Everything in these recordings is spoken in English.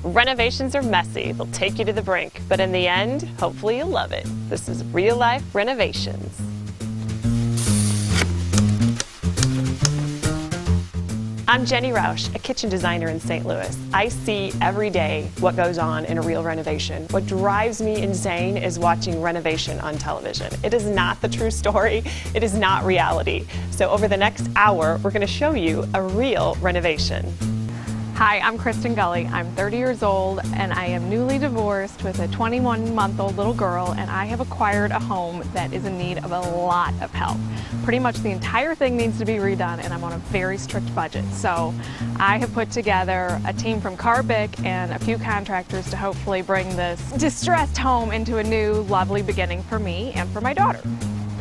Renovations are messy. They'll take you to the brink, but in the end, hopefully you'll love it. This is Real Life Renovations. I'm Jenny Rausch, a kitchen designer in St. Louis. I see every day what goes on in a real renovation. What drives me insane is watching renovation on television. It is not the true story. It is not reality. So over the next hour, we're going to show you a real renovation. Hi, I'm Kristin Gulley. I'm 30 years old and I am newly divorced with a 21-month-old little girl, and I have acquired a home that is in need of a lot of help. Pretty much the entire thing needs to be redone, and I'm on a very strict budget. So I have put together a team from Karr Bick and a few contractors to hopefully bring this distressed home into a new, lovely beginning for me and for my daughter.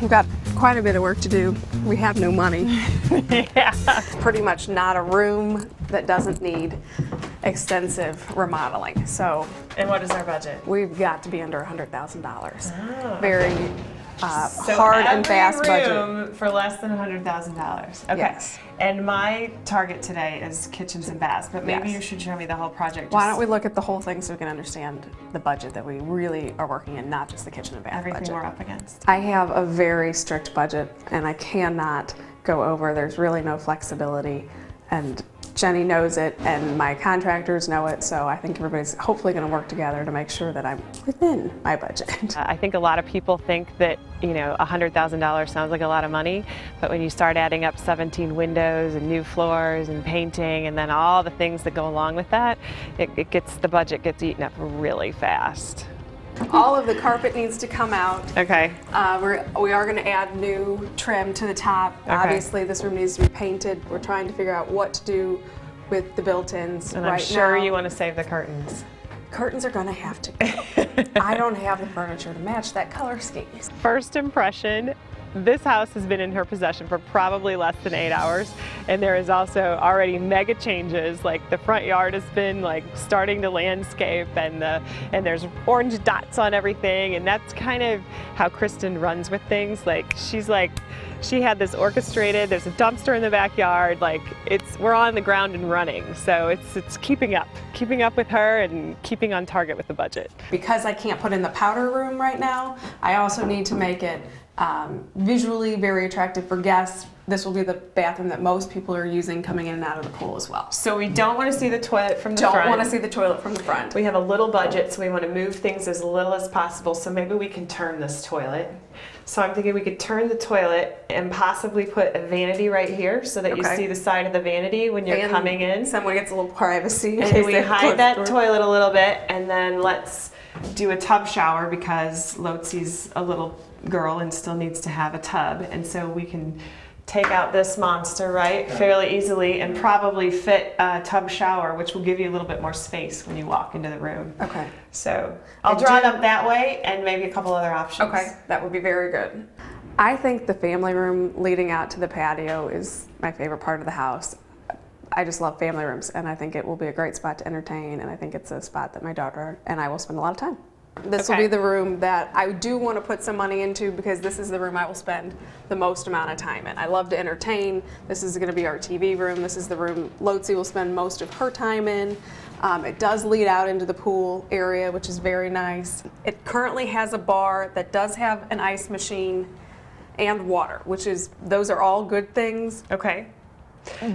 We've got quite a bit of work to do. We have no money. Yeah. It's pretty much not a room that doesn't need extensive remodeling. So, And what is our budget? we've got to be under $100,000. Oh, Very So hard and fast budget. room for less than $100,000. Okay. Yes. And my target today is kitchens and baths, but maybe Yes. you should show me the whole project. Why don't we look at the whole thing so we can understand the budget that we really are working in, not just the kitchen and bath everything budget. we're up against? I have a very strict budget and I cannot go over. There's really no flexibility, and Jenny knows it and my contractors know it, so I think everybody's hopefully going to work together to make sure that I'm within my budget. I think a lot of people think that, you know, $100,000 sounds like a lot of money, but when you start adding up 17 windows and new floors and painting and then all the things that go along with that, the budget gets eaten up really fast. All of the carpet needs to come out. Okay. We are going to add new trim to the top. Okay. Obviously, this room needs to be painted. We're trying to figure out what to do with the built-ins And right I'm sure now. you want to save the curtains. Curtains are going to have to go. I don't have the furniture to match that color scheme. First impression, this house has been in her possession for probably less than 8 hours, and there is also already mega changes. Like the front yard has been like starting to landscape, and there's orange dots on everything, and that's kind of how Kristin runs with things. Like she had this orchestrated. There's a dumpster in the backyard. Like we're on the ground and running. So it's keeping up with her and keeping on target with the budget. Because I can't put in the powder room right now, I also need to make it visually very attractive for guests. This will be the bathroom that most people are using coming in and out of the pool as well. So we don't want to see the toilet from the front. Don't want to see the toilet from the front. We have a little budget, so we want to move things as little as possible, so maybe we can turn this toilet. So I'm thinking we could turn the toilet and possibly put a vanity right here so that you Okay. see the side of the vanity when you're coming in. Someone gets a little privacy. And then we hide that toilet a little bit, and then let's do a tub shower because Lotzi's a little girl and still needs to have a tub, and so we can take out this monster, right, fairly easily, and probably fit a tub shower, which will give you a little bit more space when you walk into the room. Okay. So I'll draw it up that way and maybe a couple other options. Okay, that would be very good. I think the family room leading out to the patio is my favorite part of the house. I just love family rooms, and I think it will be a great spot to entertain, and I think it's a spot that my daughter and I will spend a lot of time. This will be the room that I do want to put some money into because this is the room I will spend the most amount of time in. I love to entertain. This is going to be our TV room. This is the room Lotzi will spend most of her time in. It does lead out into the pool area, which is very nice. It currently has a bar that does have an ice machine and water, those are all good things. Okay.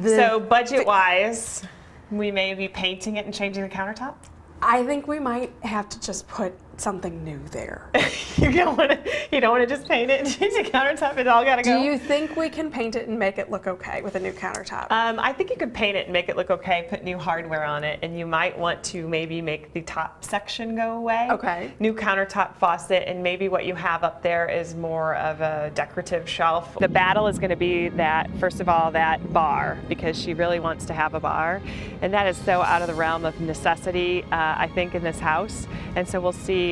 So budget-wise, we may be painting it and changing the countertop? I think we might have to just put something new there. You don't want to just paint it and change the countertop. It's all got to go. Do you think we can paint it and make it look okay with a new countertop? I think you could paint it and make it look okay, put new hardware on it, and you might want to maybe make the top section go away. Okay. New countertop faucet, and maybe what you have up there is more of a decorative shelf. The battle is going to be that, first of all, that bar, because she really wants to have a bar, and that is so out of the realm of necessity, I think, in this house. And so we'll see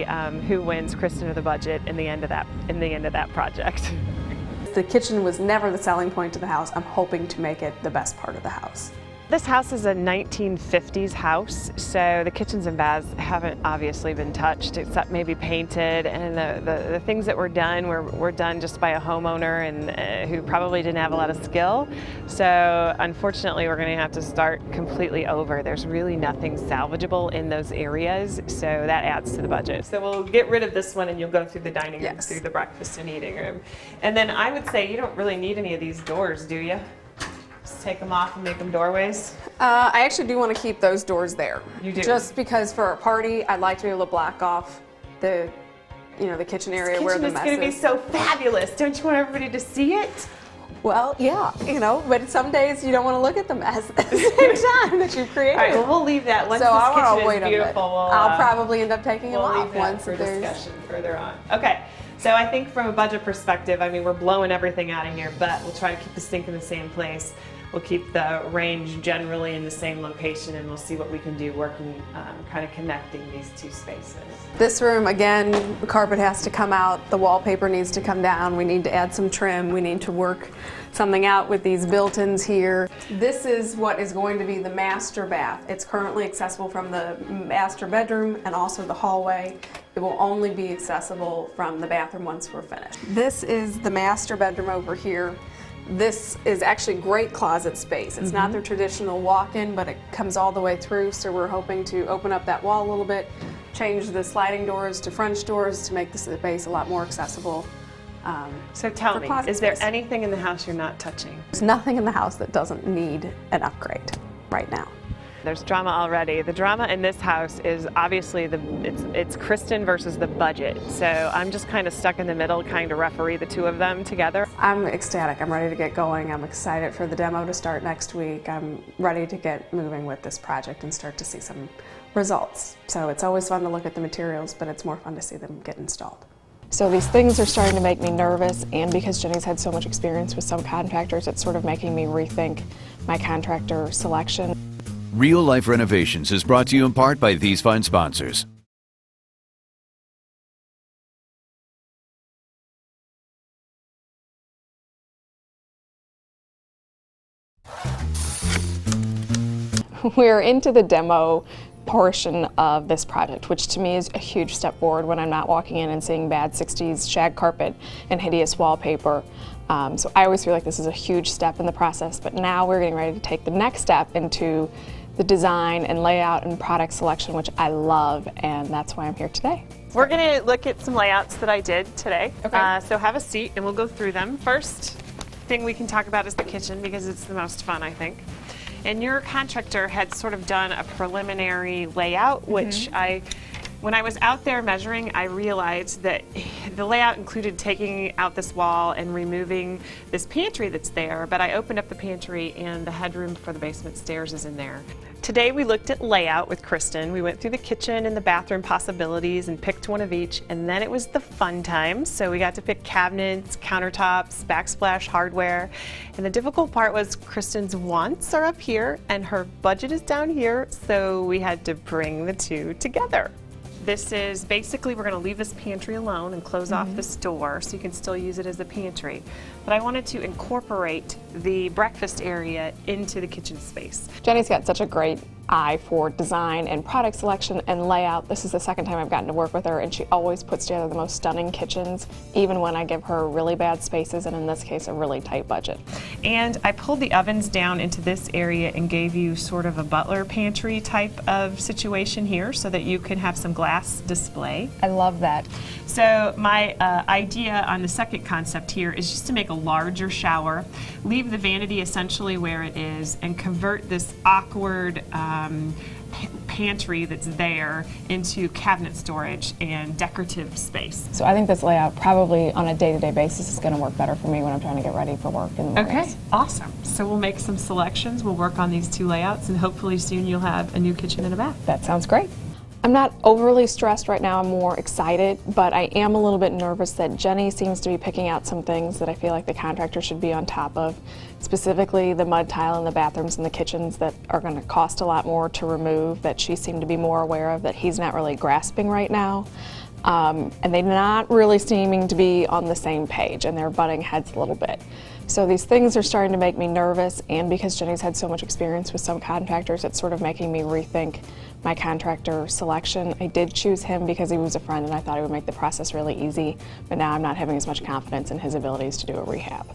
who wins, Kristin or the budget, in the end of that project. The kitchen was never the selling point of the house. I'm hoping to make it the best part of the house. This house is a 1950s house, so the kitchens and baths haven't obviously been touched except maybe painted, and the things that were done were done just by a homeowner and who probably didn't have a lot of skill. So unfortunately we're going to have to start completely over. There's really nothing salvageable in those areas, so that adds to the budget. So we'll get rid of this one and you'll go through the dining room, through the breakfast and eating room. And then I would say you don't really need any of these doors, do you? Just take them off and make them doorways? I actually do want to keep those doors there. You do? Just because for a party, I'd like to be able to block off the, the kitchen area where the mess is. It's going to be so fabulous. Don't you want everybody to see it? Well, yeah, but some days you don't want to look at the mess at the same time that you've created. All right, well, we'll leave that. Once so this kitchen is beautiful, I'll probably end up taking them off once for there's discussion further on. Okay. So I think from a budget perspective, I mean, we're blowing everything out of here, but we'll try to keep the sink in the same place. We'll keep the range generally in the same location, and we'll see what we can do working, kind of connecting these two spaces. This room, again, the carpet has to come out, the wallpaper needs to come down, we need to add some trim, we need to work something out with these built-ins here. This is what is going to be the master bath. It's currently accessible from the master bedroom and also the hallway. It will only be accessible from the bathroom once we're finished. This is the master bedroom over here. This is actually great closet space. It's not the traditional walk-in, but it comes all the way through, so we're hoping to open up that wall a little bit, change the sliding doors to French doors to make the space a lot more accessible. So tell me, is there anything in the house you're not touching? There's nothing in the house that doesn't need an upgrade right now. There's drama already. The drama in this house is obviously it's Kristin versus the budget. So I'm just kind of stuck in the middle, kind of referee the two of them together. I'm ecstatic. I'm ready to get going. I'm excited for the demo to start next week. I'm ready to get moving with this project and start to see some results. So it's always fun to look at the materials, but it's more fun to see them get installed. So these things are starting to make me nervous, and because Jenny's had so much experience with some contractors, it's sort of making me rethink my contractor selection. Real Life Renovations is brought to you in part by these fine sponsors. We're into the demo portion of this project, which to me is a huge step forward when I'm not walking in and seeing bad 60s shag carpet and hideous wallpaper. So I always feel like this is a huge step in the process, but now we're getting ready to take the next step into the design and layout and product selection, which I love, and that's why I'm here today. We're going to look at some layouts that I did today. Okay. So have a seat and we'll go through them. First thing we can talk about is the kitchen, because it's the most fun, I think. And your contractor had sort of done a preliminary layout, which when I was out there measuring, I realized that the layout included taking out this wall and removing this pantry that's there, but I opened up the pantry and the headroom for the basement stairs is in there. Today we looked at layout with Kristin. We went through the kitchen and the bathroom possibilities and picked one of each, and then it was the fun times. So we got to pick cabinets, countertops, backsplash hardware, and the difficult part was Kristin's wants are up here and her budget is down here, so we had to bring the two together. This is basically, we're going to leave this pantry alone and close off this door so you can still use it as a pantry. But I wanted to incorporate the breakfast area into the kitchen space. Jenny's got such a great eye for design and product selection and layout. This is the second time I've gotten to work with her, and she always puts together the most stunning kitchens, even when I give her really bad spaces, and in this case, a really tight budget. And I pulled the ovens down into this area and gave you sort of a butler pantry type of situation here so that you can have some glass display. I love that. So my idea on the second concept here is just to make a larger shower, leave the vanity essentially where it is, and convert this awkward pantry that's there into cabinet storage and decorative space. So I think this layout probably on a day-to-day basis is going to work better for me when I'm trying to get ready for work in the mornings. Okay, awesome. So we'll make some selections, we'll work on these two layouts, and hopefully soon you'll have a new kitchen and a bath. That sounds great. I'm not overly stressed right now, I'm more excited, but I am a little bit nervous that Jenny seems to be picking out some things that I feel like the contractor should be on top of, specifically the mud tile in the bathrooms and the kitchens that are going to cost a lot more to remove, that she seemed to be more aware of, that he's not really grasping right now. and they're not really seeming to be on the same page, and they're butting heads a little bit. So these things are starting to make me nervous, and because Jenny's had so much experience with some contractors, it's sort of making me rethink my contractor selection. I did choose him because he was a friend and I thought it would make the process really easy, but now I'm not having as much confidence in his abilities to do a rehab.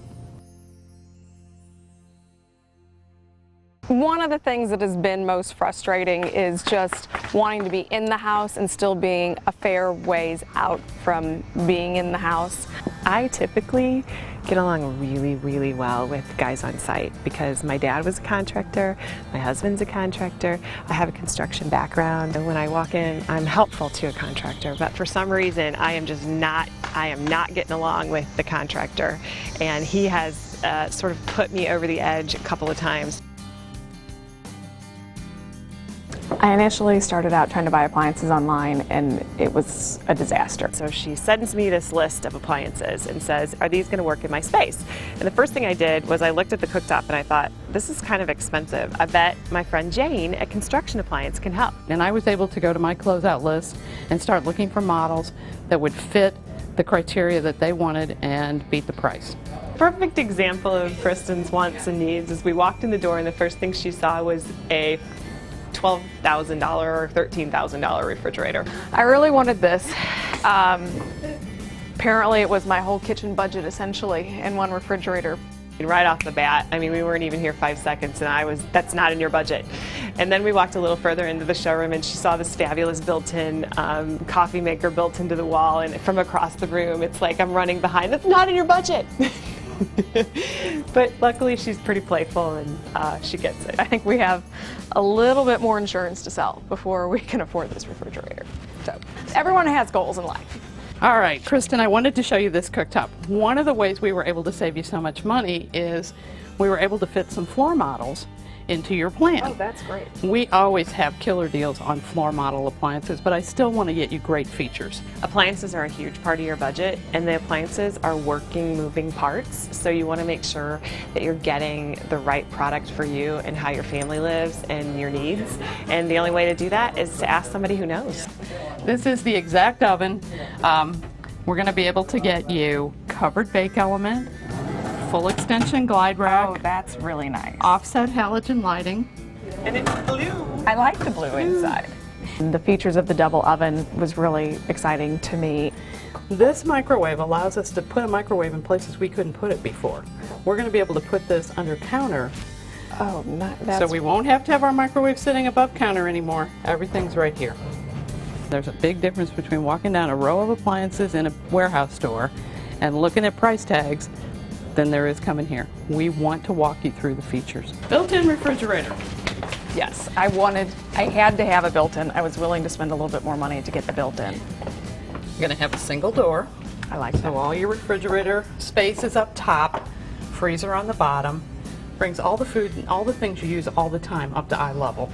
One of the things that has been most frustrating is just wanting to be in the house and still being a fair ways out from being in the house. I typically get along really, really well with guys on site because my dad was a contractor, my husband's a contractor, I have a construction background, and when I walk in, I'm helpful to a contractor, but for some reason, I am not getting along with the contractor, and he has sort of put me over the edge a couple of times. I initially started out trying to buy appliances online, and it was a disaster. So she sends me this list of appliances and says, are these going to work in my space? And the first thing I did was I looked at the cooktop and I thought, this is kind of expensive. I bet my friend Jane at Construction Appliance can help. And I was able to go to my closeout list and start looking for models that would fit the criteria that they wanted and beat the price. Perfect example of Kristin's wants and needs is we walked in the door and the first thing she saw was a $12,000 or $13,000 refrigerator. I really wanted this. Apparently it was my whole kitchen budget essentially in one refrigerator. Right off the bat, I mean, we weren't even here 5 seconds and that's not in your budget. And then we walked a little further into the showroom and she saw this fabulous built-in coffee maker built into the wall, and from across the room, it's like I'm running behind, that's not in your budget. But luckily she's pretty playful and she gets it. I think we have a little bit more insurance to sell before we can afford this refrigerator. So everyone has goals in life. All right, Kristin, I wanted to show you this cooktop. One of the ways we were able to save you so much money is we were able to fit some floor models into your plan. Oh, that's great. We always have killer deals on floor model appliances, but I still want to get you great features. Appliances are a huge part of your budget, and the appliances are working, moving parts, so you want to make sure that you're getting the right product for you and how your family lives and your needs. And the only way to do that is to ask somebody who knows. This is the exact oven. We're going to be able to get you covered bake element, full extension glide rack. Oh, that's really nice. Offset halogen lighting. And it's blue. I like the blue inside. The features of the double oven was really exciting to me. This microwave allows us to put a microwave in places we couldn't put it before. We're going to be able to put this under counter. Oh, that's so we won't have to have our microwave sitting above counter anymore. Everything's right here. There's a big difference between walking down a row of appliances in a warehouse store and looking at price tags than there is coming here. We want to walk you through the features. Built-in refrigerator. Yes, I had to have a built-in. I was willing to spend a little bit more money to get the built-in. You're going to have a single door. I like that. So all your refrigerator space is up top, freezer on the bottom, brings all the food and all the things you use all the time up to eye level.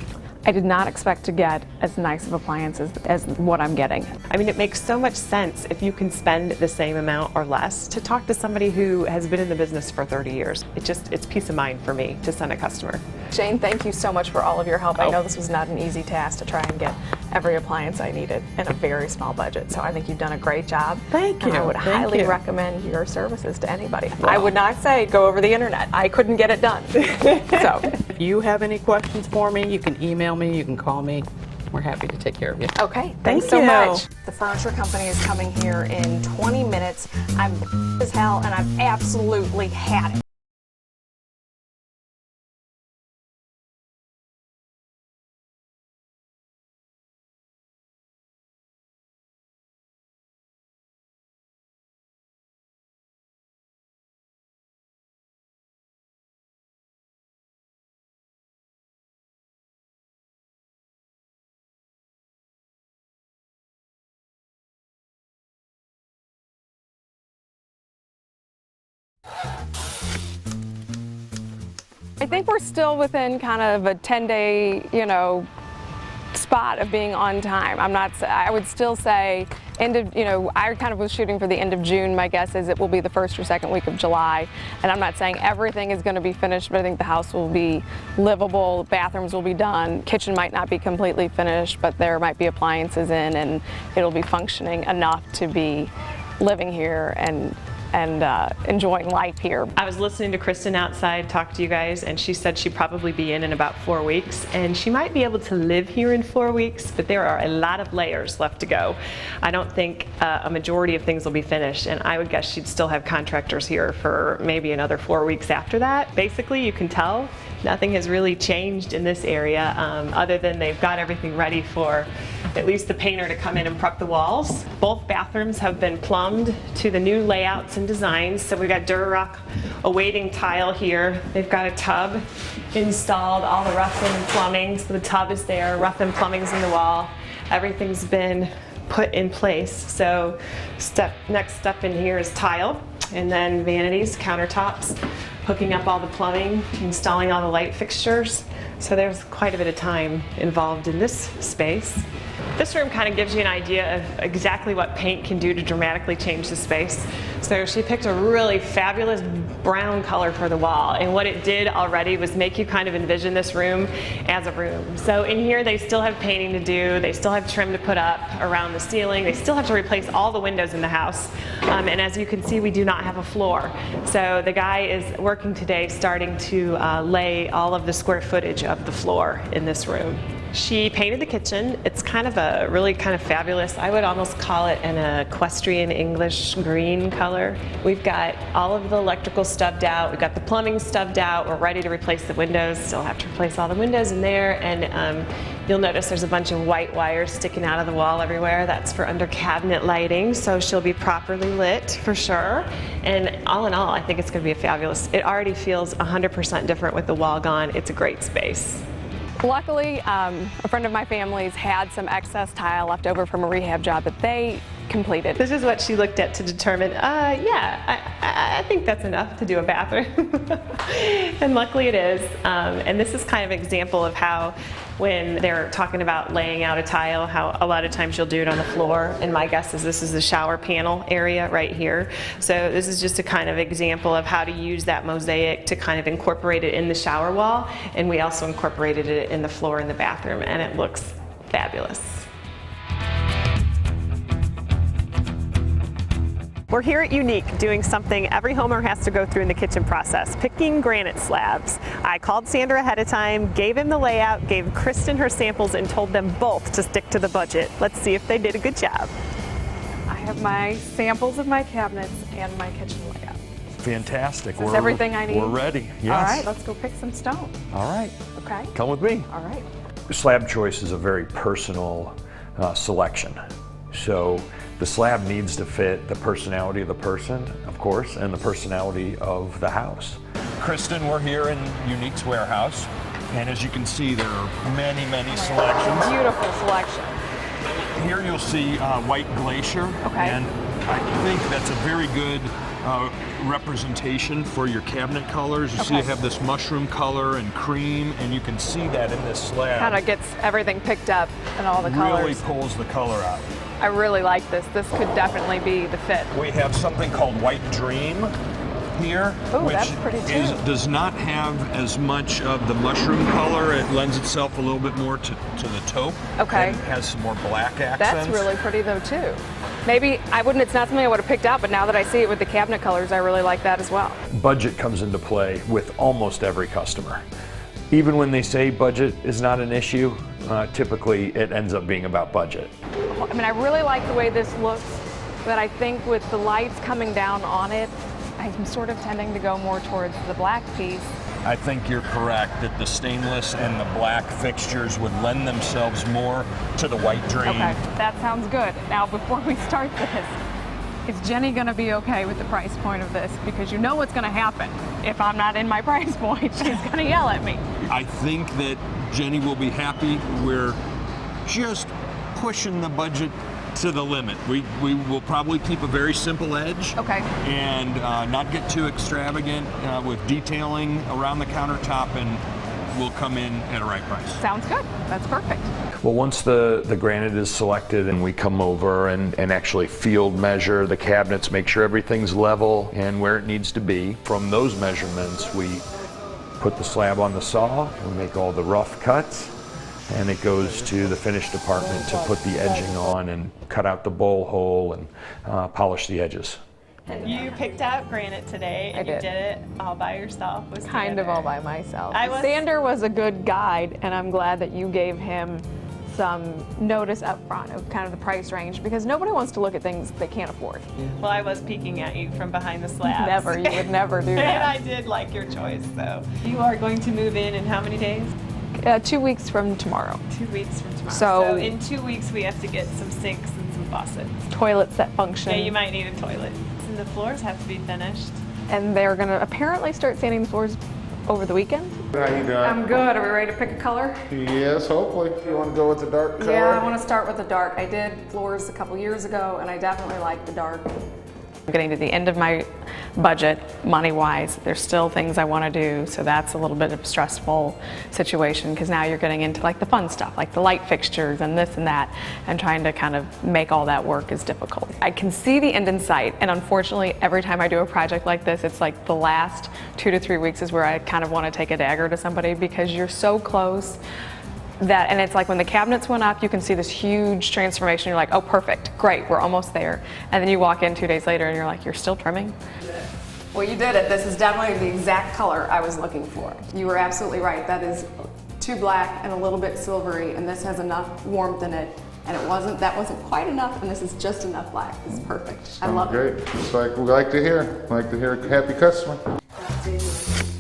I did not expect to get as nice of appliances as what I'm getting. I mean, it makes so much sense if you can spend the same amount or less to talk to somebody who has been in the business for 30 years. It's peace of mind for me to send a customer. Jane, thank you so much for all of your help. I know this was not an easy task to try and get every appliance I needed in a very small budget, so I think you've done a great job. Thank you. And I would highly recommend your services to anybody. Wow. I would not say go over the internet. I couldn't get it done. So, if you have any questions for me, you can email me, you can call me. We're happy to take care of you. Okay, thanks so much. The furniture company is coming here in 20 minutes. I'm as hell and I've absolutely had it. I think we're still within kind of a 10-day, spot of being on time. I would still say I kind of was shooting for the end of June. My guess is it will be the first or second week of July. And I'm not saying everything is going to be finished, but I think the house will be livable, bathrooms will be done, kitchen might not be completely finished, but there might be appliances in and it'll be functioning enough to be living here and enjoying life here. I was listening to Kristin outside talk to you guys, and she said she'd probably be in about 4 weeks, and she might be able to live here in 4 weeks, but there are a lot of layers left to go. I don't think a majority of things will be finished, and I would guess she'd still have contractors here for maybe another 4 weeks after that. Basically, you can tell nothing has really changed in this area other than they've got everything ready for at least the painter to come in and prep the walls. Both bathrooms have been plumbed to the new layouts and designs. So we've got Durarock awaiting tile here. They've got a tub installed, all the Ruffin plumbing. So the tub is there, Ruffin plumbing's in the wall. Everything's been put in place. So next step in here is tile, and then vanities, countertops, hooking up all the plumbing, installing all the light fixtures. So there's quite a bit of time involved in this space. This room kind of gives you an idea of exactly what paint can do to dramatically change the space. So she picked a really fabulous brown color for the wall, and what it did already was make you kind of envision this room as a room. So in here they still have painting to do, they still have trim to put up around the ceiling, they still have to replace all the windows in the house, and as you can see we do not have a floor. So the guy is working today starting to lay all of the square footage of the floor in this room. She painted the kitchen. It's kind of a really kind of fabulous, I would almost call it an equestrian English green color. We've got all of the electrical stubbed out, we've got the plumbing stubbed out, we're ready to replace the windows, still have to replace all the windows in there, and you'll notice there's a bunch of white wires sticking out of the wall everywhere. That's for under cabinet lighting, so she'll be properly lit for sure. And all in all, I think it's going to be a fabulous, it already feels 100% different with the wall gone. It's a great space. Luckily, a friend of my family's had some excess tile left over from a rehab job that they completed. This is what she looked at to determine, I think that's enough to do a bathroom. And luckily it is. And this is kind of an example of how when they're talking about laying out a tile, how a lot of times you'll do it on the floor. And my guess is this is the shower panel area right here. So this is just a kind of example of how to use that mosaic to kind of incorporate it in the shower wall. And we also incorporated it in the floor in the bathroom, and it looks fabulous. We're here at Unique doing something every homeowner has to go through in the kitchen process, picking granite slabs. I called Sandra ahead of time, gave him the layout, gave Kristin her samples, and told them both to stick to the budget. Let's see if they did a good job. I have my samples of my cabinets and my kitchen layout. Fantastic. Is everything I need? We're ready, yes. All right, let's go pick some stone. All right. Okay. Come with me. All right. Slab choice is a very personal selection. So the slab needs to fit the personality of the person, of course, and the personality of the house. Kristin, we're here in Unique's warehouse, and as you can see, there are many, many selections. Beautiful selection. Here you'll see white glacier, okay. And I think that's a very good representation for your cabinet colors. You see you have this mushroom color and cream, and you can see that in this slab. Kind of gets everything picked up and all the colors. Really pulls the color out. I really like this. This could definitely be the fit. We have something called White Dream here, Ooh, that's pretty too. Does not have as much of the mushroom color. It lends itself a little bit more to the taupe. Okay. And has some more black accents. That's really pretty though too. Maybe I wouldn't, it's not something I would have picked out, but now that I see it with the cabinet colors, I really like that as well. Budget comes into play with almost every customer. Even when they say budget is not an issue, typically it ends up being about budget. I mean, I really like the way this looks, but I think with the lights coming down on it, I'm sort of tending to go more towards the black piece. I think you're correct that the stainless and the black fixtures would lend themselves more to the White Dream. Okay, that sounds good. Now, before we start this, is Jenny going to be okay with the price point of this? Because you know what's going to happen. If I'm not in my price point, she's going to yell at me. I think that Jenny will be happy. We're just pushing the budget to the limit. We will probably keep a very simple edge. Okay. And not get too extravagant with detailing around the countertop, and we'll come in at a right price. Sounds good. That's perfect. Well, once the granite is selected and we come over and actually field measure the cabinets, make sure everything's level and where it needs to be. From those measurements, we put the slab on the saw, we make all the rough cuts, and it goes to the finish department to put the edging on and cut out the bowl hole and polish the edges. You picked out granite today, and you did it all by yourself. Was Kind of Sander. all by myself. I Sander was a good guide, and I'm glad that you gave him some notice up front of kind of the price range, because nobody wants to look at things they can't afford. Well, I was peeking at you from behind the slabs. Never, you would never do And that. I did like your choice, so. You are going to move in how many days? 2 weeks from tomorrow. 2 weeks from tomorrow. So in 2 weeks, we have to get some sinks and some faucets. Toilets that function. Yeah, you might need a toilet. And the floors have to be finished. And they're going to apparently start sanding the floors over the weekend. How you doing? I'm good. Are we ready to pick a color? Yes, hopefully. You want to go with the dark color? Yeah, I want to start with the dark. I did floors a couple years ago, and I definitely like the dark. I'm getting to the end of my budget, money-wise. There's still things I want to do, so that's a little bit of a stressful situation, because now you're getting into like the fun stuff, like the light fixtures and this and that, and trying to kind of make all that work is difficult. I can see the end in sight, and unfortunately, every time I do a project like this, it's like the last 2 to 3 weeks is where I kind of want to take a dagger to somebody, because you're so close. And it's like when the cabinets went up, you can see this huge transformation. You're like, oh, perfect, great, we're almost there. And then you walk in 2 days later and you're like, you're still trimming? Well, you did it. This is definitely the exact color I was looking for. You were absolutely right. That is too black and a little bit silvery, and this has enough warmth in it. And that wasn't quite enough, and this is just enough black. This is perfect. I love it. Great. Just like we like to hear. Like to hear a happy customer.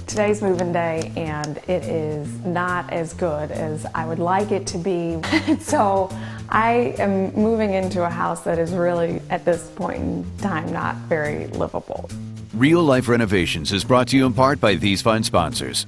Today's move-in day, and it is not as good as I would like it to be. So I am moving into a house that is really, at this point in time, not very livable. Real Life Renovations is brought to you in part by these fine sponsors.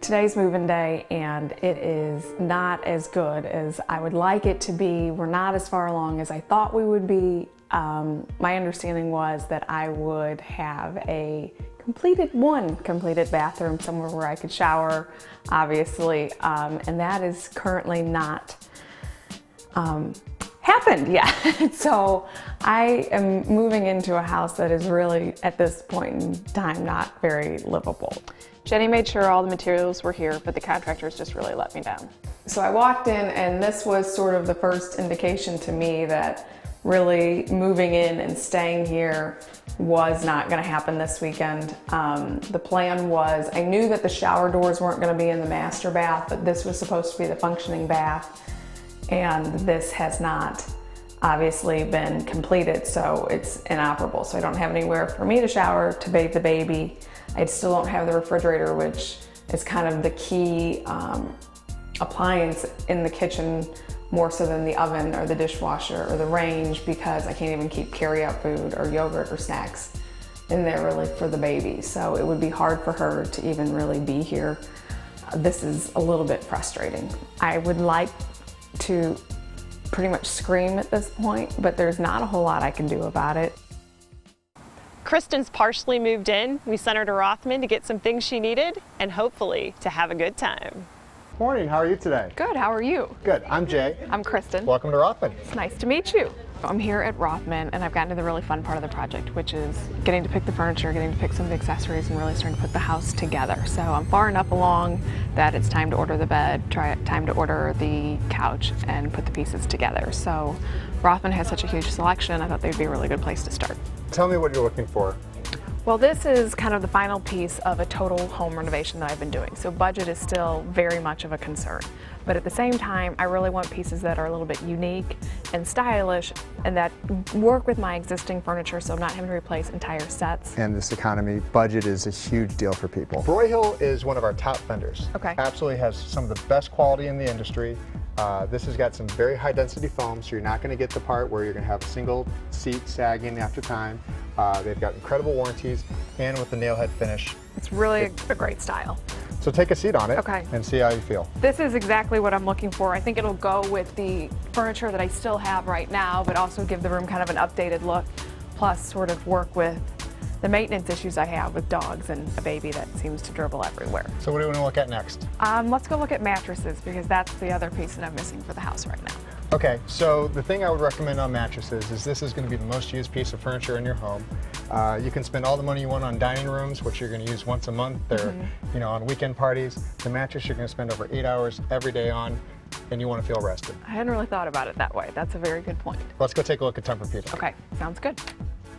Today's move-in day, and it is not as good as I would like it to be. We're not as far along as I thought we would be. My understanding was that I would have one completed bathroom, somewhere where I could shower, obviously, and that is currently not happened yet. So I am moving into a house that is really, at this point in time, not very livable. Jenny made sure all the materials were here, but the contractors just really let me down. So I walked in, and this was sort of the first indication to me that really moving in and staying here was not going to happen this weekend. The plan was, I knew that the shower doors weren't going to be in the master bath, but this was supposed to be the functioning bath, and this has not obviously been completed, so it's inoperable. So I don't have anywhere for me to shower, to bathe the baby. I still don't have the refrigerator, which is kind of the key appliance in the kitchen, more so than the oven or the dishwasher or the range, because I can't even keep carry-out food or yogurt or snacks in there really for the baby. So it would be hard for her to even really be here. This is a little bit frustrating. I would like to pretty much scream at this point, but there's not a whole lot I can do about it. Kristin's partially moved in. We sent her to Rothman to get some things she needed and hopefully to have a good time. Morning, how are you today? Good, how are you? Good, I'm Jay. I'm Kristin. Welcome to Rothman. It's nice to meet you. I'm here at Rothman, and I've gotten to the really fun part of the project, which is getting to pick the furniture, getting to pick some of the accessories, and really starting to put the house together. So I'm far enough along that it's time to order the bed, time to order the couch, and put the pieces together. So Rothman has such a huge selection, I thought they'd be a really good place to start. Tell me what you're looking for. Well, this is kind of the final piece of a total home renovation that I've been doing. So budget is still very much of a concern. But at the same time, I really want pieces that are a little bit unique and stylish and that work with my existing furniture, so I'm not having to replace entire sets. In this economy, budget is a huge deal for people. Broyhill is one of our top vendors. Okay. Absolutely has some of the best quality in the industry. This has got some very high density foam, so you're not going to get the part where you're going to have single seat sagging after time. They've got incredible warranties, and with the nail head finish. It's really a great style. So take a seat on it Okay. and see how you feel. This is exactly what I'm looking for. I think it'll go with the furniture that I still have right now, but also give the room kind of an updated look, plus sort of work with the maintenance issues I have with dogs and a baby that seems to dribble everywhere. So what do you want to look at next? Let's go look at mattresses because that's the other piece that I'm missing for the house right now. Okay, so the thing I would recommend on mattresses is this is going to be the most used piece of furniture in your home. You can spend all the money you want on dining rooms, which you're going to use once a month, or you know, on weekend parties. The mattress you're going to spend over 8 hours every day on, and you want to feel rested. I hadn't really thought about it that way. That's a very good point. Let's go take a look at Tempur-Pedic. Okay, sounds good.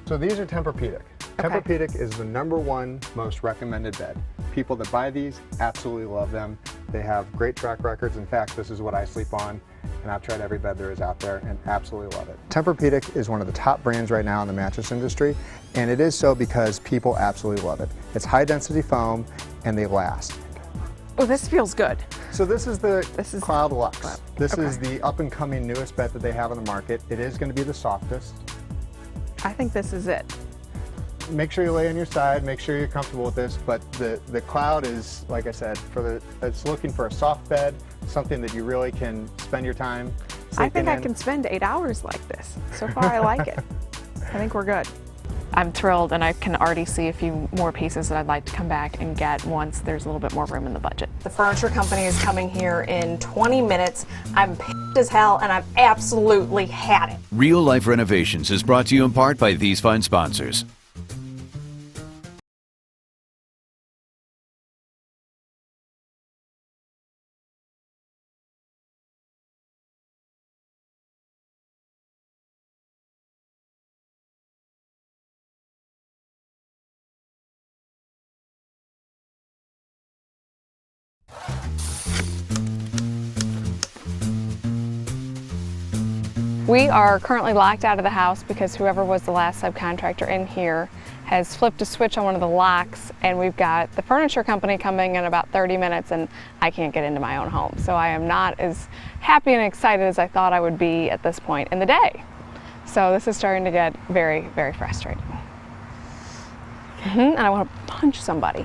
So these are Tempur-Pedic. Okay. Tempur-Pedic is the #1 most recommended bed. People that buy these absolutely love them. They have great track records. In fact, this is what I sleep on, and I've tried every bed there is out there and absolutely love it. Tempur-Pedic is one of the top brands right now in the mattress industry, and it is so because people absolutely love it. It's high density foam and they last. Oh, this feels good. So this is the Cloud Luxe. Cloud. This Okay. is the up and coming newest bed that they have on the market. It is going to be the softest. I think this is it. Make sure you lay on your side, make sure you're comfortable with this, but the Cloud is, like I said, it's looking for a soft bed, something that you really can spend your time I think sleeping I in. can spend 8 hours like this. So far, I like it. I think we're good. I'm thrilled, and I can already see a few more pieces that I'd like to come back and get once there's a little bit more room in the budget. The furniture company is coming here in 20 minutes. I'm pissed as hell, and I've absolutely had it. Real Life Renovations is brought to you in part by these fine sponsors. We are currently locked out of the house because whoever was the last subcontractor in here has flipped a switch on one of the locks, and we've got the furniture company coming in about 30 minutes and I can't get into my own home. So I am not as happy and excited as I thought I would be at this point in the day. So this is starting to get very, very frustrating. And I want to punch somebody.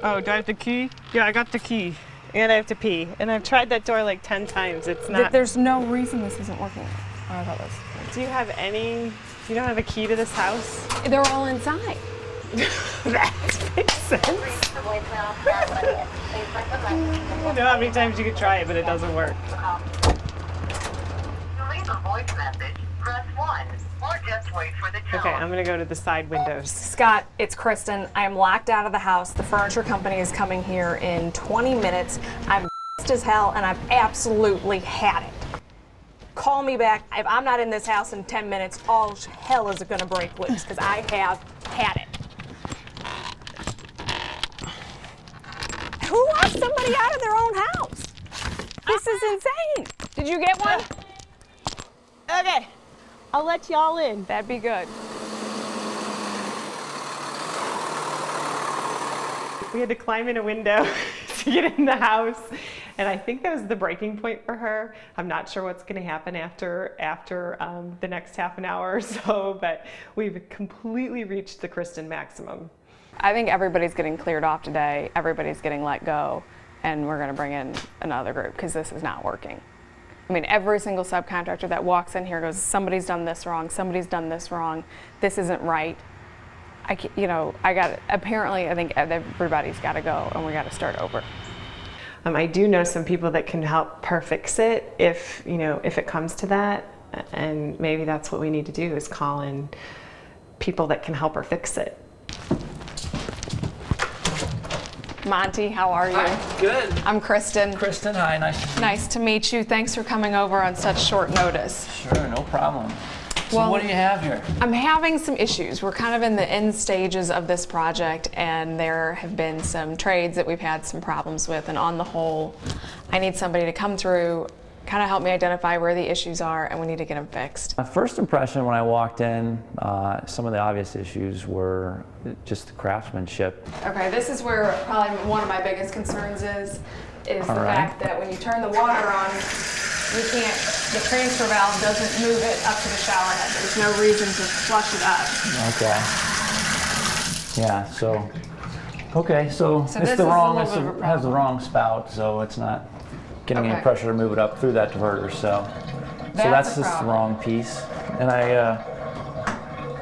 Oh, do I have the key? Yeah, I got the key. And I have to pee. And I've tried that door like 10 times. It's not. There's no reason this isn't working. Oh, I thought this. Do you have any? You don't have a key to this house? They're all inside. That makes sense. I don't know how many times you could try it, but it doesn't work. To leave a voice message, press 1, or just wait for the tone. Okay, I'm gonna go to the side windows. Scott, it's Kristen. I am locked out of the house. The furniture company is coming here in 20 minutes. I'm pissed as hell, and I've absolutely had it. Call me back. If I'm not in this house in 10 minutes, all hell is gonna break loose, because I have had it. Who wants somebody out of their own house? This is insane. Did you get one? Okay, I'll let y'all in. That'd be good. We had to climb in a window to get in the house. And I think that was the breaking point for her. I'm not sure what's going to happen after the next half an hour or so, but we've completely reached the Kristin maximum. I think everybody's getting cleared off today. Everybody's getting let go, and we're going to bring in another group because this is not working. I mean, every single subcontractor that walks in here goes, somebody's done this wrong, somebody's done this wrong, this isn't right. Apparently, I think everybody's got to go, and we got to start over. I do know some people that can help her fix it if it comes to that, and maybe that's what we need to do is call in people that can help her fix it. Monty, how are you? Hi, good. I'm Kristen. Kristen, hi, nice to meet you. Nice to meet you. Thanks for coming over on such short notice. Sure, no problem. So Well, what do you have here? I'm having some issues. We're kind of in the end stages of this project, and there have been some trades that we've had some problems with, and on the whole, I need somebody to come through, kind of help me identify where the issues are, and we need to get them fixed. My first impression when I walked in, some of the obvious issues were just the craftsmanship. Okay, this is where probably one of my biggest concerns is the All right. fact that when you turn the water on, the transfer valve doesn't move it up to the shower head. There's no reason to flush it up. Okay. Yeah, so Okay, so So it's this the is a wrong, little bit of a it has the problem. wrong spout, so it's not getting Okay. any pressure to move it up through that diverter. So that's a just the problem. wrong piece. And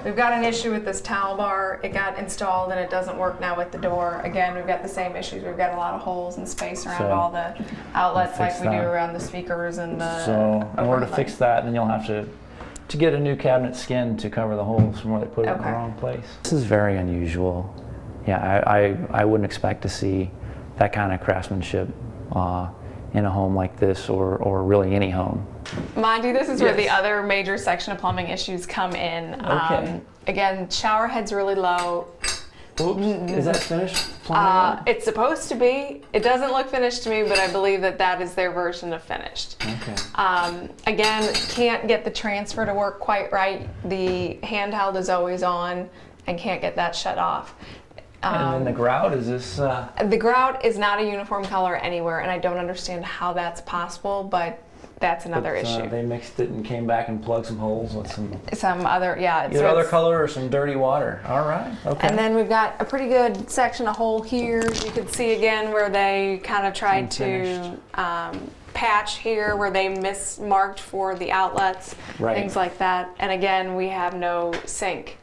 We've got an issue with this towel bar. It got installed and it doesn't work now with the door. Again, we've got the same issues. We've got a lot of holes and space around So, all the outlets like fix we do that. around the speakers and the So in order to overhead fix that, then you'll have to get a new cabinet skin to cover the holes from where they put it in the Okay. wrong place. This is very unusual. Yeah, I wouldn't expect to see that kind of craftsmanship in a home like this, or really any home. Monty, this is where the Yes. other major section of plumbing issues come in. Okay. Again, shower head's really low. Oops, is that finished plumbing? It's supposed to be. It doesn't look finished to me, but I believe that that is their version of finished. Okay. Again, can't get the transfer to work quite right. The handheld is always on and can't get that shut off. And then the grout, is this? The grout is not a uniform color anywhere, and I don't understand how that's possible, but that's another issue. They mixed it and came back and plugged some holes with Some other, yeah. either other color or some dirty water. All right, okay. And then we've got a pretty good section of hole here. You can see again where they kind of tried to patch here where they mismarked for the outlets, Right. things like that. And again, we have no sink.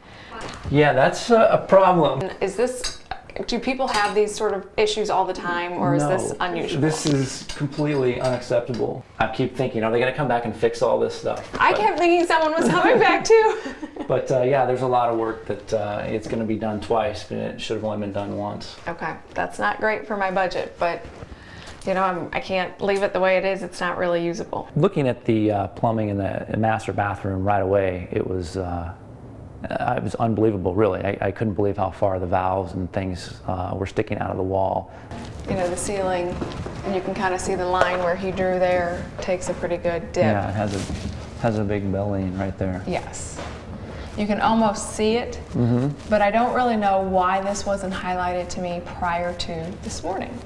Yeah, that's a problem. Is this, do people have these sort of issues all the time, or is this No, unusual? This is completely unacceptable. I keep thinking, are they going to come back and fix all this stuff? I kept thinking someone was coming back too. But yeah, there's a lot of work that it's going to be done twice, but it should have only been done once. Okay, that's not great for my budget, but you know, I can't leave it the way it is. It's not really usable. Looking at the plumbing in the master bathroom right away, it was unbelievable, really. I couldn't believe how far the valves and things were sticking out of the wall. You know, the ceiling, and you can kind of see the line where he drew there, takes a pretty good dip. Yeah, it has a big belly right there. Yes. You can almost see it, but I don't really know why this wasn't highlighted to me prior to this morning.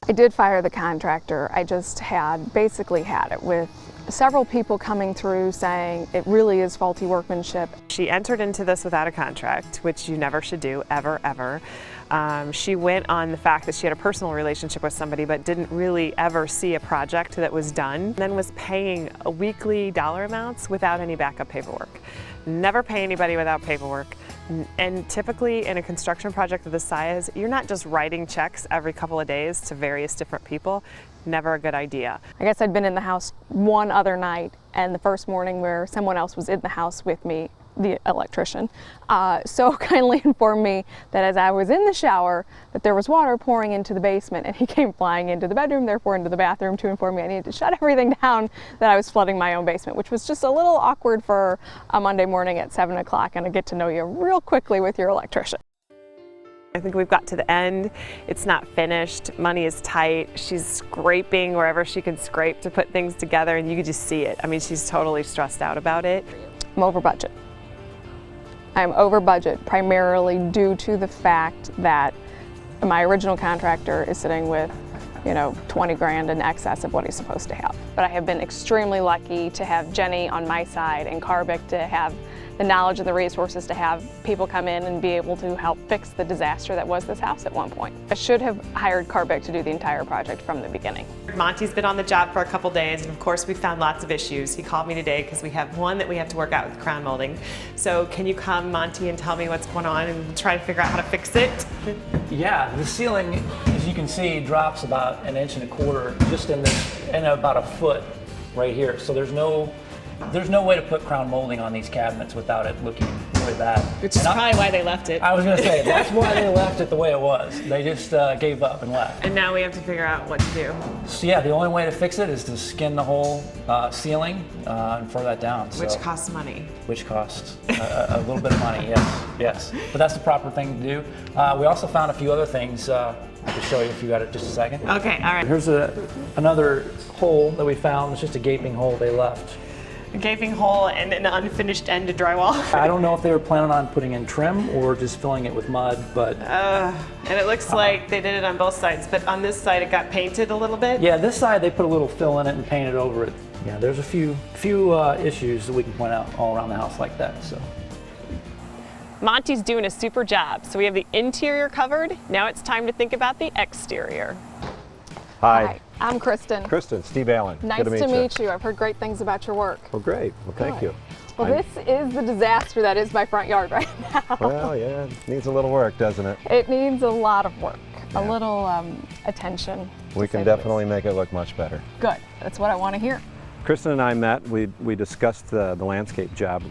I did fire the contractor. I just basically had it with several people coming through saying it really is faulty workmanship. She entered into this without a contract, which you never should do, ever, ever. She went on the fact that she had a personal relationship with somebody but didn't really ever see a project that was done, then was paying weekly dollar amounts without any backup paperwork. Never pay anybody without paperwork. And typically in a construction project of this size, you're not just writing checks every couple of days to various different people. Never a good idea. I guess I'd been in the house one other night, and the first morning where someone else was in the house with me, the electrician, so kindly informed me that as I was in the shower that there was water pouring into the basement, and he came flying into the bedroom, therefore into the bathroom, to inform me I needed to shut everything down, that I was flooding my own basement, which was just a little awkward for a Monday morning at 7 o'clock, and I get to know you real quickly with your electrician. I think we've got to the end. It's not finished. Money is tight. She's scraping wherever she can scrape to put things together, and you can just see it. I mean, she's totally stressed out about it. I'm over budget. I'm over budget primarily due to the fact that my original contractor is sitting with, you know, 20 grand in excess of what he's supposed to have. But I have been extremely lucky to have Jenny on my side and Karr Bick to have the knowledge and the resources to have people come in and be able to help fix the disaster that was this house at one point. I should have hired Karr Bick to do the entire project from the beginning. Monty's been on the job for a couple days, and of course we found lots of issues. He called me today because we have one that we have to work out with crown molding. So can you come, Monty, and tell me what's going on, and we'll try to figure out how to fix it? Yeah, the ceiling, as you can see, drops about 1.25 inches just in about a foot right here. So there's no way to put crown molding on these cabinets without it looking really bad. Which is probably why they left it. I was going to say, that's why they left it the way it was. They just gave up and left. And now we have to figure out what to do. So yeah, the only way to fix it is to skin the whole ceiling and throw that down. Which costs money. Which costs a little bit of money, yes. But that's the proper thing to do. We also found a few other things I can show you if you got it just a second. Okay, all right. Here's another hole that we found. It's just a gaping hole they left. gaping hole and an unfinished end to drywall. I don't know if they were planning on putting in trim or just filling it with mud, but... And it looks like they did it on both sides, but on this side it got painted a little bit. Yeah, this side they put a little fill in it and painted over it. Yeah, there's a few issues that we can point out all around the house like that, so. Monty's doing a super job. So we have the interior covered. Now it's time to think about the exterior. Hi. I'm Kristin. Kristin, Steve Allen. Nice Good to meet you. I've heard great things about your work. Well, great. Well, thank you. Well, this is the disaster that is my front yard right now. Well, yeah, it needs a little work, doesn't it? It needs a lot of work, a little attention. We can definitely make it look much better. Good. That's what I want to hear. Kristin and I met. We discussed the landscape job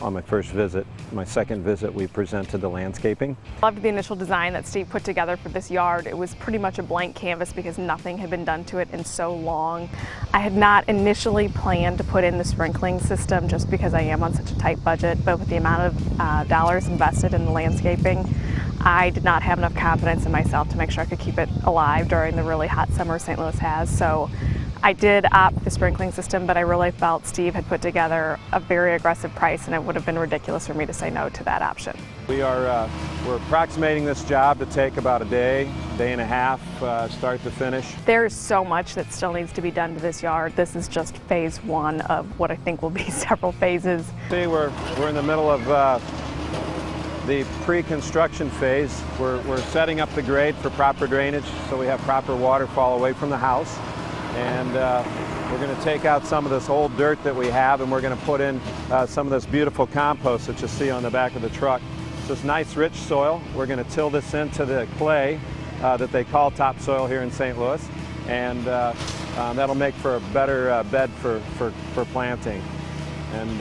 on my first visit. My second visit, we presented the landscaping. Loved the initial design that Steve put together for this yard. It was pretty much a blank canvas because nothing had been done to it in so long. I had not initially planned to put in the sprinkling system just because I am on such a tight budget, but with the amount of dollars invested in the landscaping, I did not have enough confidence in myself to make sure I could keep it alive during the really hot summer St. Louis has. So I did opt for the sprinkling system, but I really felt Steve had put together a very aggressive price, and it would have been ridiculous for me to say no to that option. We're approximating this job to take about a day and a half, start to finish. There's so much that still needs to be done to this yard. This is just phase one of what I think will be several phases. See, we're in the middle of the pre-construction phase. We're setting up the grade for proper drainage so we have proper water fall away from the house. And we're going to take out some of this old dirt that we have, and we're going to put in some of this beautiful compost that you see on the back of the truck. It's this nice rich soil. We're going to till this into the clay that they call topsoil here in St. Louis, and that'll make for a better bed for planting. And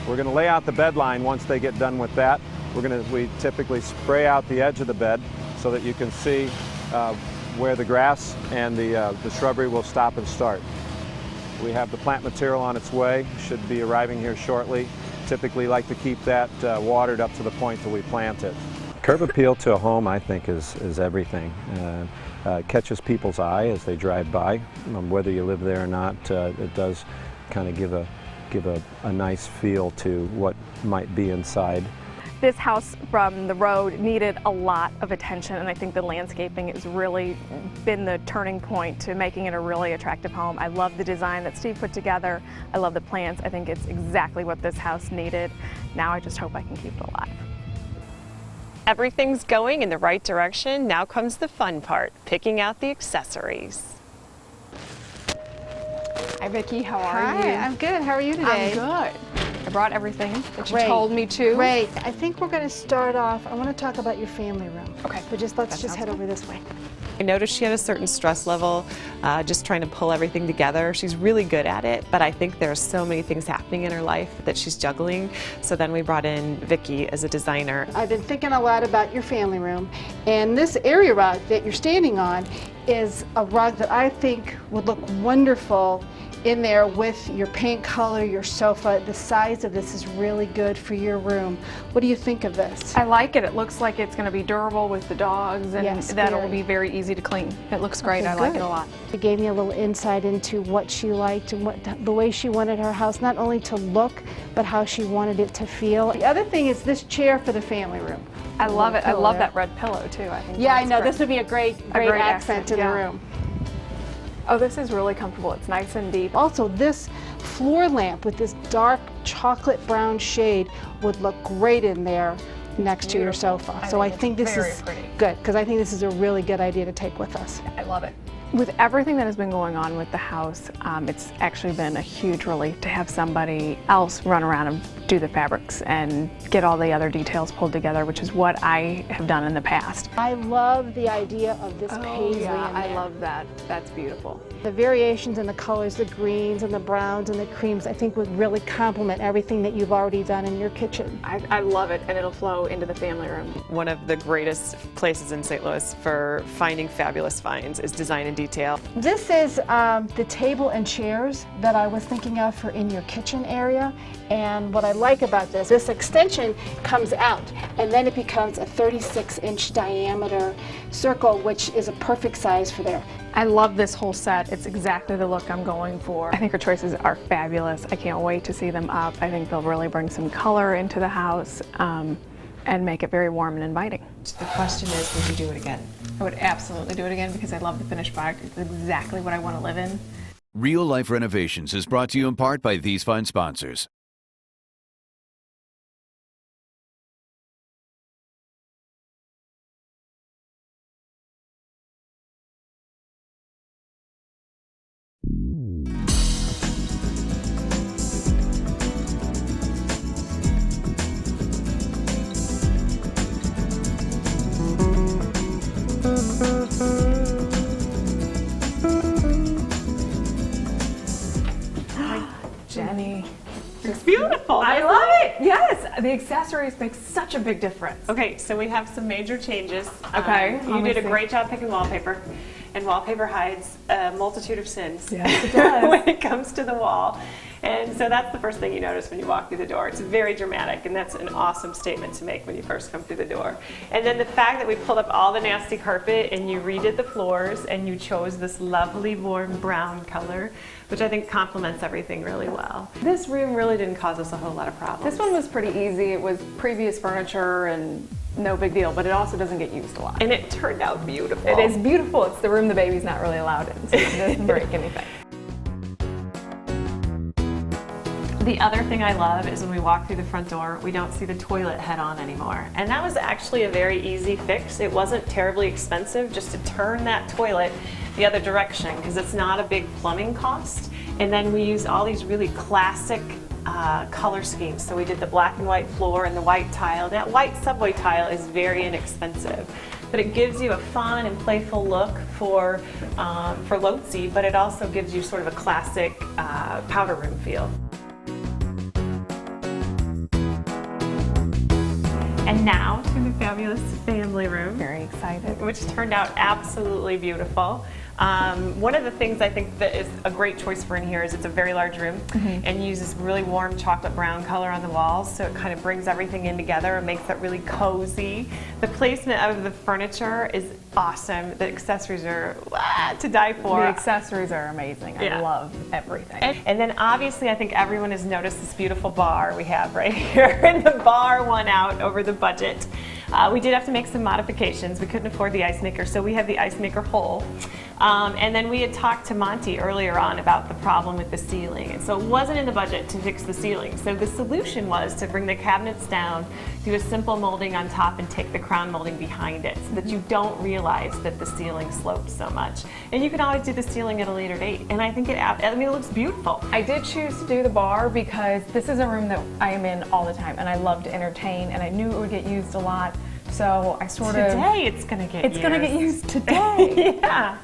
we're going to lay out the bed line once they get done with that. We typically spray out the edge of the bed so that you can see where the grass and the shrubbery will stop and start. We have the plant material on its way, should be arriving here shortly. Typically like to keep that watered up to the point that we plant it. Curb appeal to a home, I think, is everything. It catches people's eye as they drive by. Whether you live there or not, it does kind of give a nice feel to what might be inside. This house from the road needed a lot of attention, and I think the landscaping has really been the turning point to making it a really attractive home. I love the design that Steve put together. I love the plants. I think it's exactly what this house needed. Now I just hope I can keep it alive. Everything's going in the right direction. Now comes the fun part, picking out the accessories. Hi Vicki, how are you? Hi, I'm good. How are you today? I'm good. I brought everything that you told me to. Great. I think we're going to start off, I want to talk about your family room. Okay. But let's just head over this way. I noticed she had a certain stress level, just trying to pull everything together. She's really good at it, but I think there's so many things happening in her life that she's juggling. So then we brought in Vicki as a designer. I've been thinking a lot about your family room, and this area rug that you're standing on is a rug that I think would look wonderful in there with your paint color, your sofa. The size of this is really good for your room. What do you think of this? I like it. It looks like it's going to be durable with the dogs, and yes, that it will be very easy to clean. It looks great. Okay, I like it a lot. It gave me a little insight into what she liked and the way she wanted her house not only to look, but how she wanted it to feel. The other thing is this chair for the family room. I love it. I love that red pillow too. I think. Yeah, I know. This would be a great accent in the room. Oh, this is really comfortable. It's nice and deep. Also, this floor lamp with this dark chocolate brown shade would look great in there next to your sofa. So I think this is good, because I think this is a really good idea to take with us. I love it. With everything that has been going on with the house, it's actually been a huge relief to have somebody else run around and do the fabrics and get all the other details pulled together, which is what I have done in the past. I love the idea of this paisley in there. I love that. That's beautiful. The variations in the colors, the greens and the browns and the creams, I think would really complement everything that you've already done in your kitchen. I love it, and it'll flow into the family room. One of the greatest places in St. Louis for finding fabulous finds is Design and detail. This is the table and chairs that I was thinking of for in your kitchen area. And what I like about this extension comes out and then it becomes a 36-inch diameter circle, which is a perfect size for there. I love this whole set. It's exactly the look I'm going for. I think her choices are fabulous. I can't wait to see them up. I think they'll really bring some color into the house and make it very warm and inviting. The question is, would you do it again? I would absolutely do it again because I love the finished product. It's exactly what I want to live in. Real Life Renovations is brought to you in part by these fine sponsors. Jenny. It's beautiful. I love it. Yes, the accessories make such a big difference. Okay, so we have some major changes. Okay. You did a great job picking wallpaper, and wallpaper hides a multitude of sins. Yes, it does. when it comes to the wall. And so that's the first thing you notice when you walk through the door. It's very dramatic, and that's an awesome statement to make when you first come through the door. And then the fact that we pulled up all the nasty carpet and you redid the floors and you chose this lovely warm brown color, which I think complements everything really well. This room really didn't cause us a whole lot of problems. This one was pretty easy. It was previous furniture and no big deal, but it also doesn't get used a lot. And it turned out beautiful. It is beautiful. It's the room the baby's not really allowed in, so it doesn't break anything. The other thing I love is when we walk through the front door, we don't see the toilet head on anymore. And that was actually a very easy fix. It wasn't terribly expensive just to turn that toilet the other direction because it's not a big plumbing cost. And then we used all these really classic color schemes. So we did the black and white floor and the white tile. That white subway tile is very inexpensive, but it gives you a fun and playful look for Lotzi, but it also gives you sort of a classic powder room feel. And now to the fabulous family room. Very excited. Which turned out absolutely beautiful. One of the things I think that is a great choice for in here is it's a very large room and uses really warm chocolate brown color on the walls, so it kind of brings everything in together and makes it really cozy. The placement of the furniture is awesome. The accessories are to die for. The accessories are amazing. I love everything. And then obviously I think everyone has noticed this beautiful bar we have right here. And the bar won out over the budget. We did have to make some modifications. We couldn't afford the ice maker, so we have the ice maker hole. And then we had talked to Monty earlier on about the problem with the ceiling. And so it wasn't in the budget to fix the ceiling. So the solution was to bring the cabinets down, do a simple molding on top, and take the crown molding behind it so that you don't realize that the ceiling slopes so much. And you can always do the ceiling at a later date. And I think it looks beautiful. I did choose to do the bar because this is a room that I am in all the time and I love to entertain, and I knew it would get used a lot. So I sort of... Today it's going to get used. It's going to get used today. Yeah.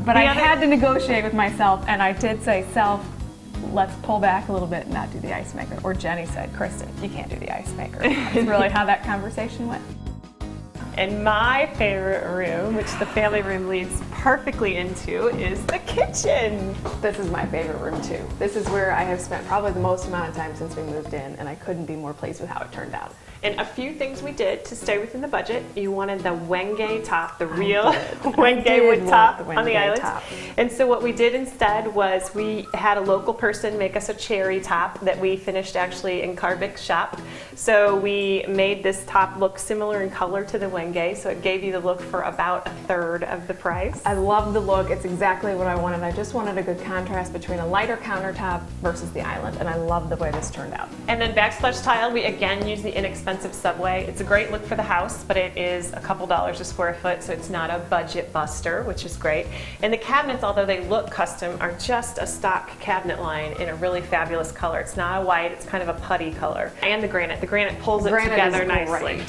But I had to negotiate with myself, and I did say, self, let's pull back a little bit and not do the ice maker. Or Jenny said, Kristin, you can't do the ice maker. That's really how that conversation went. And my favorite room, which the family room leads perfectly into, is the kitchen. This is my favorite room too. This is where I have spent probably the most amount of time since we moved in, and I couldn't be more pleased with how it turned out. And a few things we did to stay within the budget. You wanted the Wenge top, the real Wenge wood top on the island. And so what we did instead was we had a local person make us a cherry top that we finished actually in Karr Bick's shop. So we made this top look similar in color to the Wenge, so it gave you the look for about a third of the price. I love the look. It's exactly what I wanted. I just wanted a good contrast between a lighter countertop versus the island, and I love the way this turned out. And then backsplash tile, we again use the inexpensive subway. It's a great look for the house, but it is a couple dollars a square foot, so it's not a budget buster, which is great. And the cabinets, although they look custom, are just a stock cabinet line in a really fabulous color. It's not a white, it's kind of a putty color. And the granite pulls it together nicely.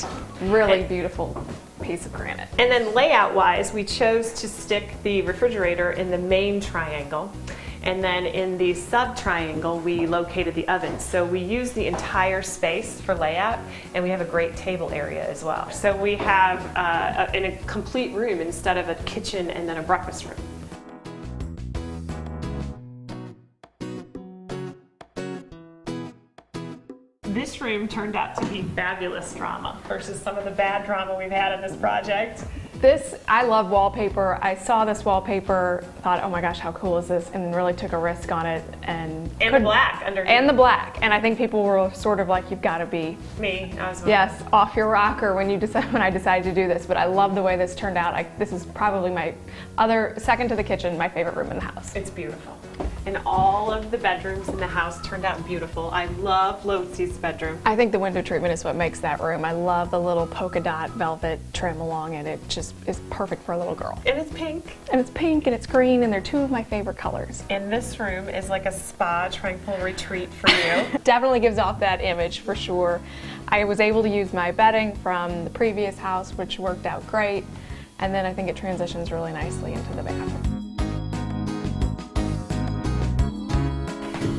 Really beautiful piece of granite. And then layout wise, we chose to stick the refrigerator in the main triangle. And then in the sub-triangle, we located the ovens. So we use the entire space for layout, and we have a great table area as well. So we have in a complete room instead of a kitchen and then a breakfast room. This room turned out to be fabulous drama versus some of the bad drama we've had in this project. I love wallpaper. I saw this wallpaper, thought, oh my gosh, how cool is this? And really took a risk on it. And the black underneath. And the black. And I think people were sort of like, you've got to be. Me, I was yes, off your rocker when I decided to do this. But I love the way this turned out. This is probably my second to the kitchen, my favorite room in the house. It's beautiful. And all of the bedrooms in the house turned out beautiful. I love Lotzi's bedroom. I think the window treatment is what makes that room. I love the little polka dot velvet trim along it. It just is perfect for a little girl. And it's pink. And it's pink and it's green, and they're two of my favorite colors. And this room is like a spa tranquil retreat for you. Definitely gives off that image for sure. I was able to use my bedding from the previous house, which worked out great. And then I think it transitions really nicely into the bathroom.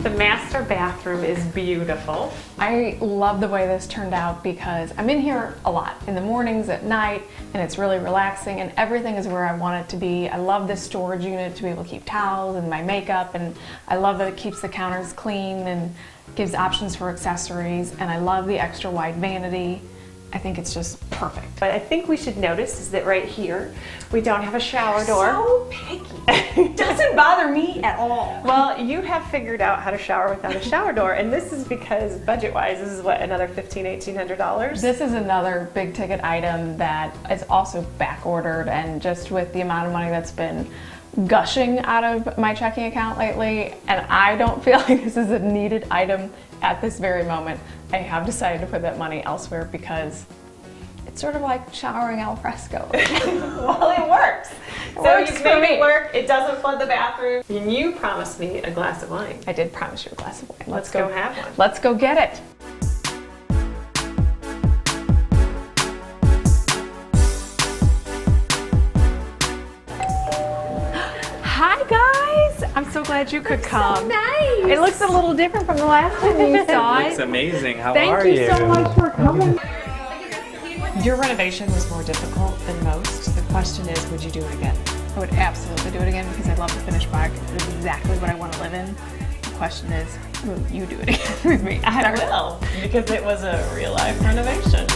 The master bathroom is beautiful. I love the way this turned out because I'm in here a lot, in the mornings, at night, and it's really relaxing, and everything is where I want it to be. I love this storage unit to be able to keep towels and my makeup, and I love that it keeps the counters clean and gives options for accessories, and I love the extra wide vanity. I think it's just perfect. But I think we should notice is that right here, we don't have a shower door. So picky. It doesn't bother me at all. Well, you have figured out how to shower without a shower door, and this is because budget-wise, this is what, another $1,500–$1,800? This is another big ticket item that is also back ordered, and just with the amount of money that's been gushing out of my checking account lately, and I don't feel like this is a needed item at this very moment. I have decided to put that money elsewhere because it's sort of like showering al fresco. Well, it works. So you've made it work. It doesn't flood the bathroom. And you promised me a glass of wine. I did promise you a glass of wine. Let's go have one. Let's go get it. Hi guys! I'm so glad you could come. So nice. It looks a little different from the last time you saw it. It's amazing. How Thank are you? Thank you so much for coming. Your renovation was more difficult than most. The question is, would you do it again? I would absolutely do it again because I love the finished product. It's exactly what I want to live in. The question is, will you do it again with me? I will, because it was a real life renovation.